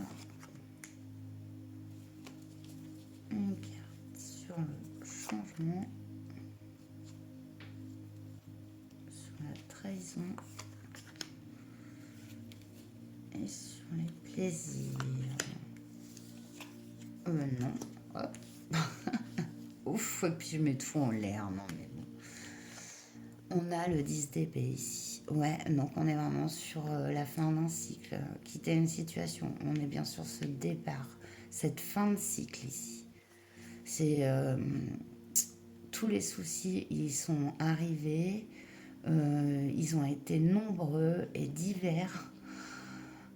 Une carte sur le changement. Sur la trahison. Et sur les plaisirs. Non. Hop. Ouf, et puis je mets tout en l'air. Non, mais On a le 10 d'épée ici. Ouais, donc on est vraiment sur la fin d'un cycle. Quitter une situation. On est bien sur ce départ, cette fin de cycle ici. C'est tous les soucis, ils sont arrivés. Ils ont été nombreux et divers.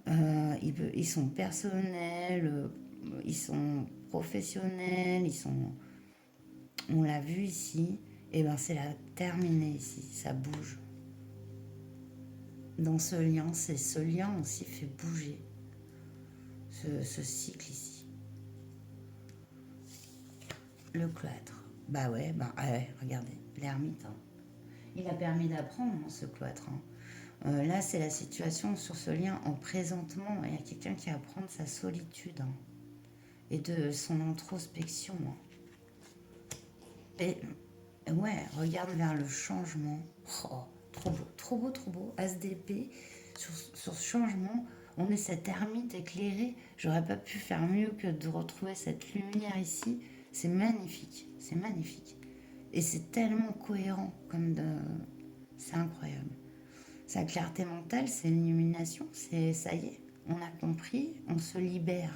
Ils sont personnels, ils sont professionnels, on l'a vu ici. Et ben c'est la terminée ici, ça bouge. Dans ce lien, c'est ce lien aussi fait bouger ce cycle ici. Le cloître. Bah ouais, regardez, l'ermite. Hein. Il a permis d'apprendre ce cloître. Hein. Là, c'est la situation sur ce lien en présentement. Il y a quelqu'un qui apprend de sa solitude hein, et de son introspection. Hein. Et ouais, regarde vers le changement. Oh, trop beau, trop beau, trop beau. As d'épée, sur ce changement, on est cette ermite éclairée. J'aurais pas pu faire mieux que de retrouver cette lumière ici. C'est magnifique, c'est magnifique. Et c'est tellement cohérent, c'est incroyable. Sa clarté mentale, c'est l'illumination, c'est ça y est, on a compris, on se libère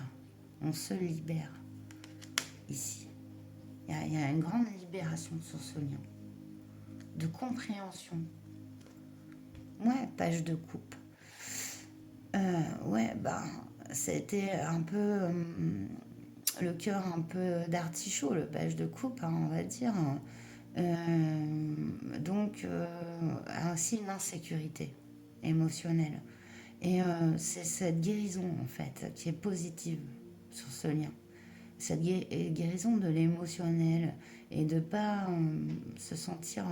ici. Il y a une grande libération sur ce lien, de compréhension. Ouais, page de coupe. Ouais, c'était un peu le cœur un peu d'artichaut, le page de coupe, hein, on va dire. Donc, aussi une insécurité émotionnelle. Et c'est cette guérison, en fait, qui est positive sur ce lien. Cette guérison de l'émotionnel et de ne pas se sentir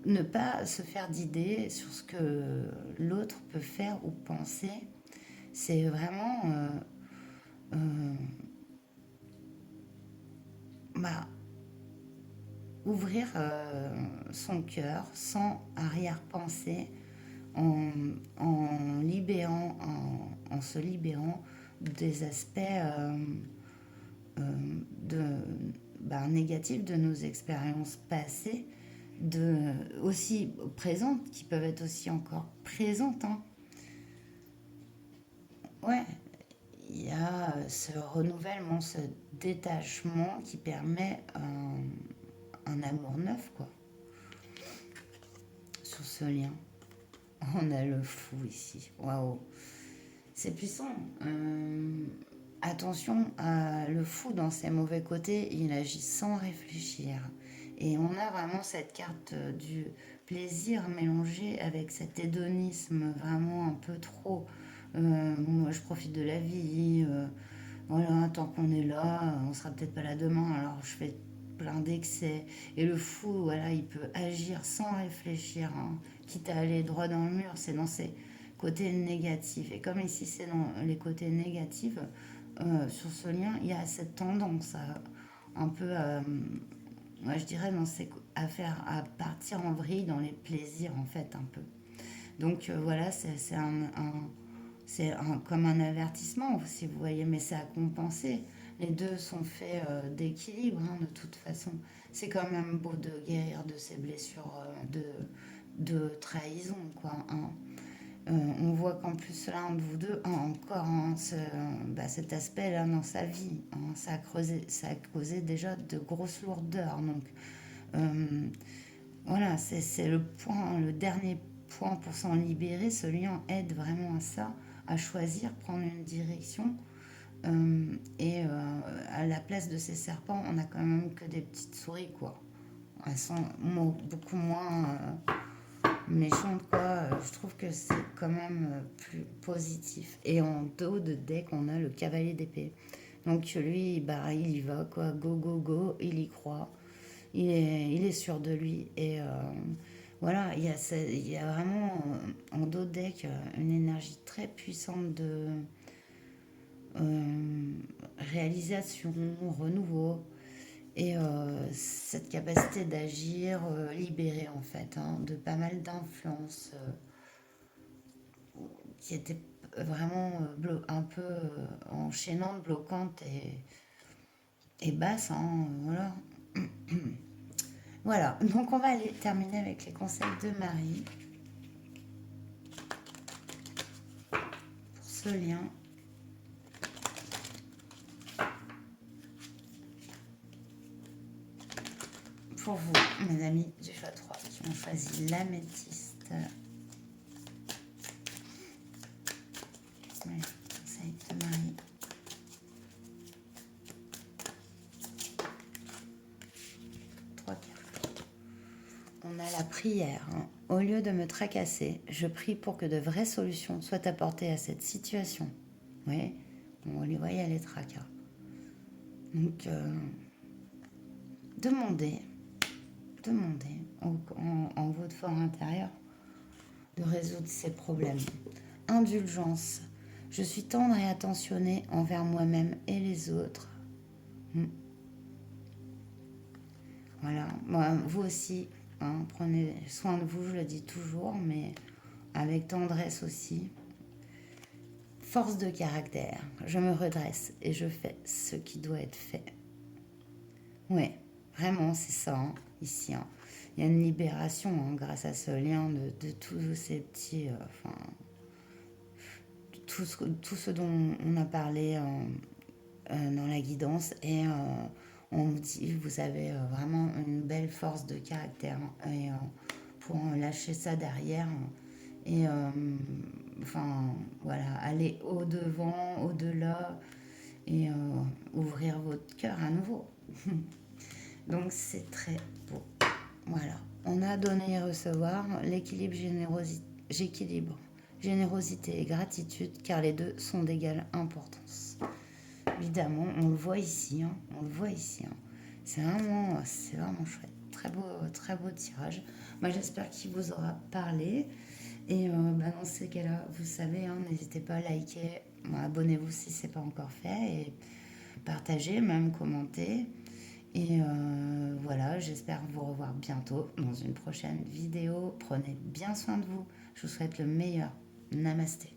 ne pas se faire d'idées sur ce que l'autre peut faire ou penser. C'est vraiment bah, ouvrir son cœur sans arrière-pensée en libérant, en se libérant des aspects négatifs de nos expériences passées, aussi présentes, qui peuvent être aussi encore présentes. Hein. Ouais, il y a ce renouvellement, ce détachement qui permet un amour neuf, quoi, sur ce lien. On a le fou ici. Waouh. C'est puissant. Attention, le fou dans ses mauvais côtés, il agit sans réfléchir. Et on a vraiment cette carte du plaisir mélangée avec cet hédonisme vraiment un peu trop. Moi, je profite de la vie. Voilà, tant qu'on est là, on sera peut-être pas là demain, alors je fais plein d'excès. Et le fou, voilà, il peut agir sans réfléchir, hein, quitte à aller droit dans le mur, c'est dans ses côtés négatifs. Et comme ici, c'est dans les côtés négatifs, sur ce lien, il y a cette tendance un peu, moi, je dirais, à partir en vrille dans les plaisirs, en fait, un peu. Donc voilà, comme un avertissement, si vous voyez, mais c'est à compenser. Les deux sont faits d'équilibre, hein, de toute façon. C'est quand même beau de guérir de ces blessures de trahison, quoi. Hein. On voit qu'en plus, l'un de vous deux a encore cet aspect-là dans sa vie. Hein. Ça a causé déjà de grosses lourdeurs. Donc, voilà, c'est le point, le dernier point pour s'en libérer. Ce lien aide vraiment à ça, à choisir, prendre une direction. À la place de ces serpents, on a quand même que des petites souris, quoi. Elles sont beaucoup moins méchantes, quoi. Je trouve que c'est quand même plus positif. Et en dos de deck, on a le cavalier d'épée. Donc lui, il y va, quoi. Go, go, go, il y croit. Il est sûr de lui. Et voilà, il y a vraiment en dos de deck une énergie très puissante de réalisation, renouveau, et cette capacité d'agir libérée en fait, hein, de pas mal d'influences qui étaient vraiment un peu enchaînantes, bloquantes, et basse, hein, voilà. Voilà, donc on va aller terminer avec les conseils de Marie pour ce lien. Pour vous, mes amis du X3 qui ont choisi l'améthyste. Ouais, conseil de Marie. Trois cartes. On a la prière. Hein. Au lieu de me tracasser, je prie pour que de vraies solutions soient apportées à cette situation. Oui, on les voit, il y a les tracas. Donc, demandez en votre fort intérieur de résoudre ces problèmes. Indulgence. Je suis tendre et attentionnée envers moi-même et les autres. Voilà, moi, vous aussi, hein, prenez soin de vous, je le dis toujours, mais avec tendresse aussi. Force de caractère, je me redresse et je fais ce qui doit être fait. Ouais, vraiment, c'est ça, hein, ici. Hein. Il y a une libération hein, grâce à ce lien de tous ces petits... enfin, tout ce dont on a parlé dans la guidance. Et on vous dit, vous avez vraiment une belle force de caractère. Et pour lâcher ça derrière. Et enfin, voilà, aller au-devant, au-delà. Et ouvrir votre cœur à nouveau. Donc c'est très beau. Voilà. On a donné et recevoir, l'équilibre j'équilibre. Générosité et gratitude, car les deux sont d'égale importance. Évidemment, on le voit ici. Hein, on le voit ici. Hein. C'est vraiment chouette. Très beau tirage. Moi, j'espère qu'il vous aura parlé. Et dans ces cas-là, vous savez, hein, n'hésitez pas à liker, abonnez-vous si ce n'est pas encore fait, et partagez, même commenter. Et voilà, j'espère vous revoir bientôt dans une prochaine vidéo. Prenez bien soin de vous. Je vous souhaite le meilleur. Namasté.